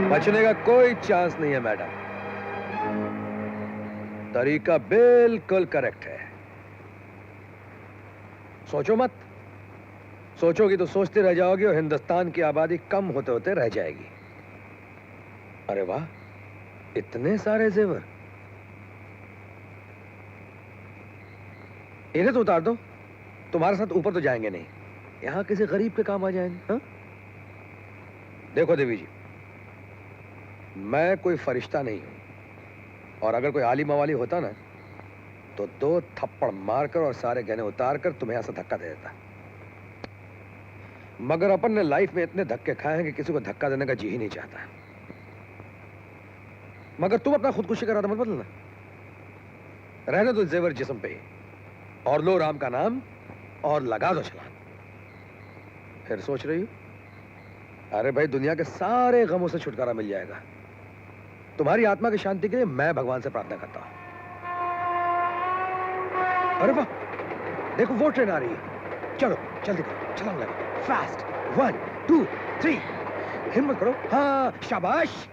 बचने का कोई चांस नहीं है मैडम। तरीका बिल्कुल करेक्ट है। सोचो मत। सोचोगी तो सोचते रह जाओगी और हिंदुस्तान की आबादी कम होते होते रह जाएगी। अरे वाह, इतने सारे जेवर। इन्हें तो उतार दो। तुम्हारे साथ ऊपर तो जाएंगे नहीं, यहां किसी गरीब के काम आ जाएंगे। हाँ? देखो देवी जी, मैं कोई फरिश्ता नहीं हूं, और अगर कोई आली मवाली होता ना तो 2 थप्पड़ मारकर और सारे गहने उतारकर तुम्हें यहां से धक्का दे देता। मगर अपन ने लाइफ में इतने धक्के खाए हैं कि किसी को धक्का देने का जी ही नहीं चाहता। मगर तुम अपना खुदकुशी का इरादा मत बदलना। रहने दो जेवर जिस्म पे, और लो राम का नाम और लगा दो छलांग। फिर सोच रही हो? अरे भाई, दुनिया के सारे गमों से छुटकारा मिल जाएगा। तुम्हारी आत्मा की शांति के लिए मैं भगवान से प्रार्थना करता हूं। अरे वाह, देखो वो ट्रेन आ रही है। चलो जल्दी करो, छलांग लगा। फास्ट, 1 2 3। हिम्मत करो। हाँ, शाबाश।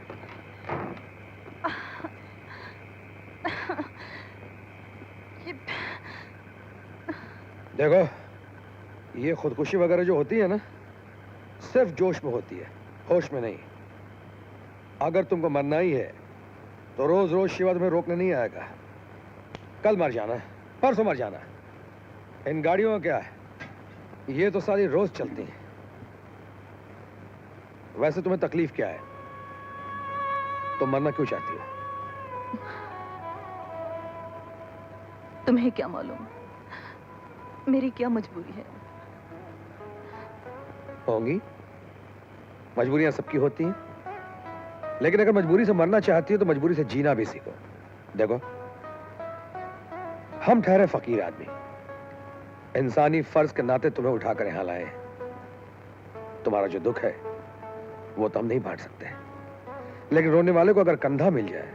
देखो, ये खुदकुशी वगैरह जो होती है ना, सिर्फ जोश में होती है, होश में नहीं। अगर तुमको मरना ही है तो रोज रोज शिवा तुम्हें रोकने नहीं आएगा। कल मर जाना, परसों मर जाना। इन गाड़ियों का क्या है, ये तो सारी रोज चलती हैं। वैसे तुम्हें तकलीफ क्या है? तुम मरना क्यों चाहती हो? तुम्हें क्या मालूम मेरी क्या मजबूरी है। होंगी मजबूरियां, सबकी होती हैं। लेकिन अगर मजबूरी से मरना चाहती हो तो मजबूरी से जीना भी सीखो। देखो, हम ठहरे फकीर आदमी, इंसानी फर्ज के नाते तुम्हें उठाकर यहां लाए। तुम्हारा जो दुख है वो तो हम नहीं बांट सकते, लेकिन रोने वाले को अगर कंधा मिल जाए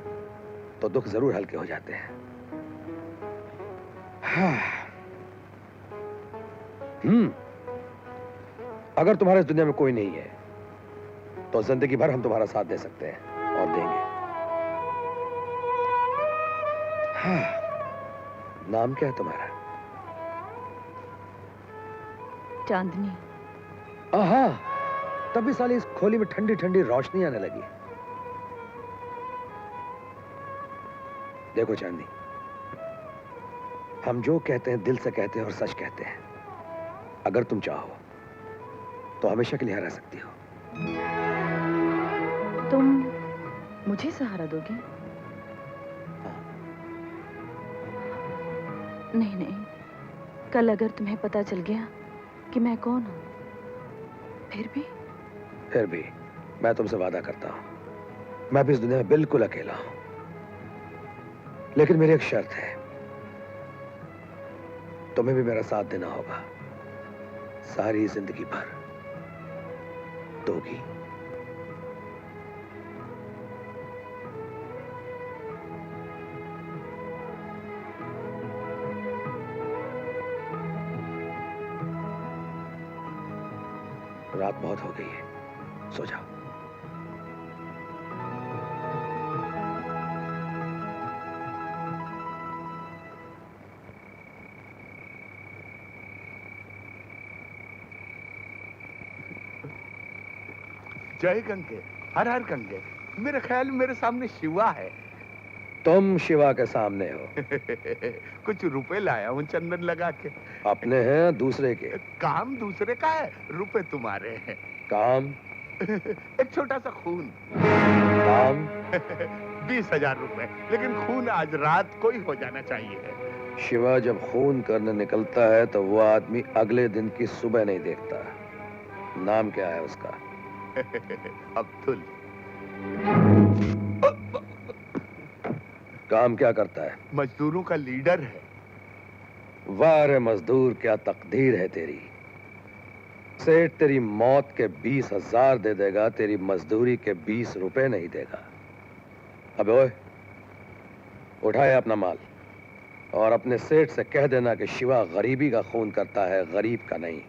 तो दुख जरूर हल्के हो जाते हैं। अगर तुम्हारे इस दुनिया में कोई नहीं है तो जिंदगी भर हम तुम्हारा साथ दे सकते हैं और देंगे। नाम क्या है तुम्हारा? चांदनी। आहा, तभी साली इस खोली में ठंडी ठंडी रोशनी आने लगी। देखो चांदनी, हम जो कहते हैं दिल से कहते हैं और सच कहते हैं। अगर तुम चाहो तो हमेशा के लिए यहाँ रह सकती हो। तुम मुझे सहारा दोगे? नहीं नहीं, कल अगर तुम्हें पता चल गया कि मैं कौन हूं, फिर भी मैं तुमसे वादा करता हूं, मैं भी इस दुनिया में बिल्कुल अकेला हूं। लेकिन मेरी एक शर्त है, तुम्हें भी मेरा साथ देना होगा सारी जिंदगी भर। दोगी? रात बहुत हो गई है, सो जाओ। जय गंगे, हर हर गंगे। मेरे ख्याल में मेरे सामने शिवा है। तुम शिवा के सामने हो। कुछ रुपए लाया हूँ चंदन लगा के। अपने हैं दूसरे के? काम दूसरे का है, रुपए तुम्हारे हैं। काम? एक छोटा सा खून। काम? 20,000 रुपए, लेकिन खून आज रात को ही हो जाना चाहिए। शिवा जब खून करने निकलता है तो वो आदमी अगले दिन की सुबह नहीं देखता। नाम क्या है उसका? अब्दुल। काम क्या करता है? मजदूरों का लीडर है। वाह रे मजदूर, क्या तकदीर है तेरी। सेठ तेरी मौत के 20,000 दे देगा, तेरी मजदूरी के 20 रुपए नहीं देगा। अबे ओए, उठाए अपना माल और अपने सेठ से कह देना कि शिवा गरीबी का खून करता है, गरीब का नहीं।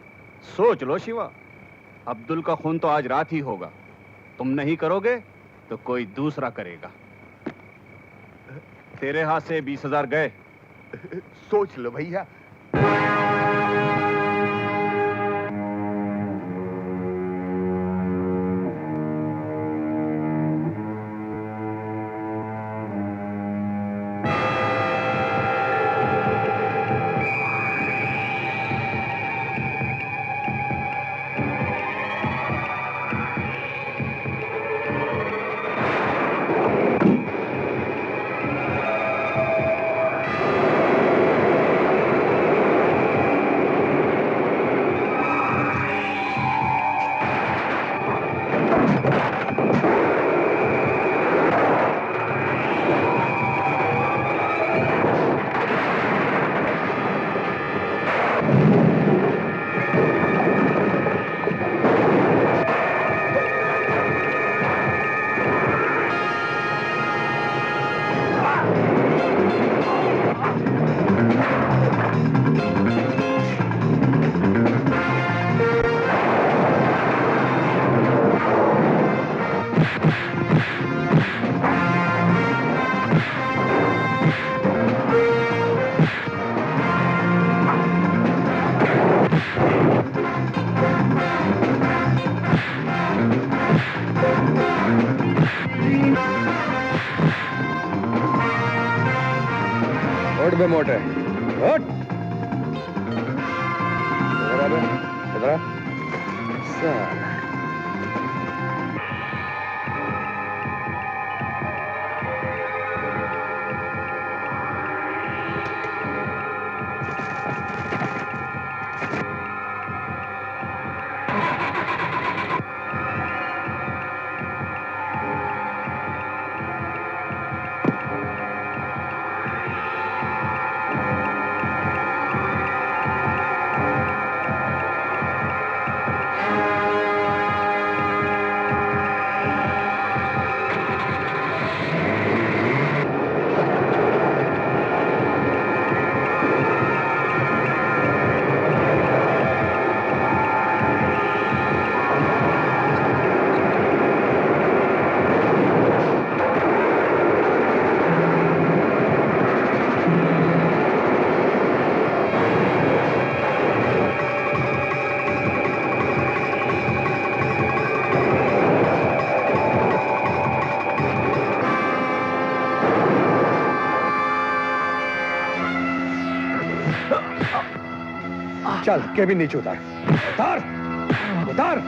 सोच लो शिवा, अब्दुल का खून तो आज रात ही होगा। तुम नहीं करोगे तो कोई दूसरा करेगा। तेरे हाथ से 20,000 गए। सोच लो भैया। उठ बे मोटे, उठ। इधर आ बे, इधर आ। साला। चल केबिन नीचे उतार, उतार, उतार।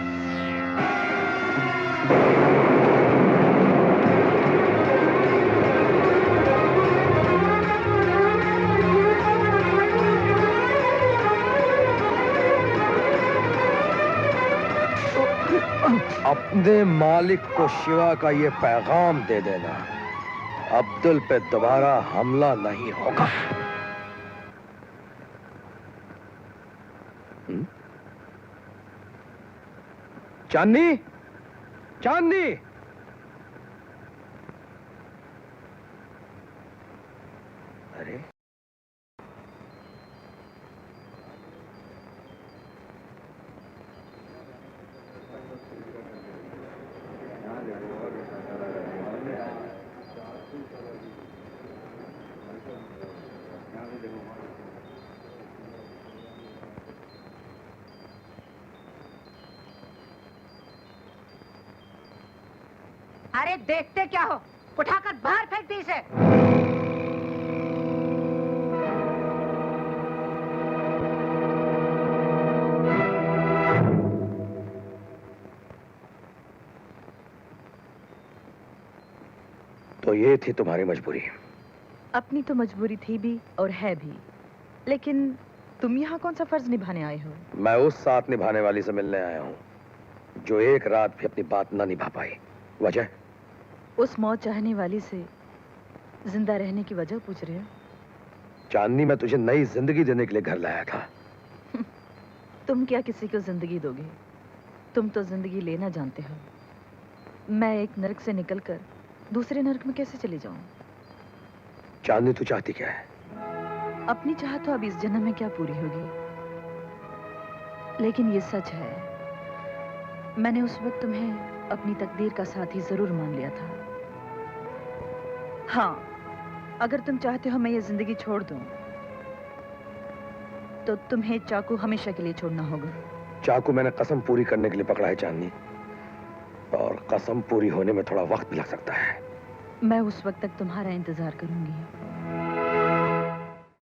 अपने मालिक को शिवा का ये पैगाम दे देना, अब्दुल पे दोबारा हमला नहीं होगा। चांदनी, चांदनी। अरे अरे देखते क्या हो, उठाकर बाहर फेंक दी इसे। तो ये थी तुम्हारी मजबूरी। अपनी तो मजबूरी थी भी और है भी, लेकिन तुम यहाँ कौन सा फर्ज निभाने आए हो? मैं उस साथ निभाने वाली से मिलने आया हूँ जो एक रात भी अपनी बात ना निभा पाई। वजह? उस मौत चाहने वाली से जिंदा रहने की वजह पूछ रहे हो? चांदनी, मैं तुझे नई जिंदगी देने के लिए घर लाया था। तुम क्या किसी को जिंदगी दोगे? तुम तो जिंदगी लेना जानते हो। मैं एक नरक से निकलकर दूसरे नरक में कैसे चली जाऊं? चांदनी, तू चाहती क्या है? अपनी चाह तो अब इस जन्म में क्या पूरी होगी, लेकिन ये सच है, मैंने उस वक्त तुम्हें अपनी तकदीर का साथी जरूर मान लिया था। हाँ, अगर तुम चाहते हो मैं ये जिंदगी छोड़ दूं, तो तुम्हें चाकू हमेशा के लिए छोड़ना होगा। चाकू मैंने कसम पूरी करने के लिए पकड़ा है चांदनी, और कसम पूरी होने में थोड़ा वक्त भी लग सकता है। मैं उस वक्त तक तुम्हारा इंतजार करूंगी।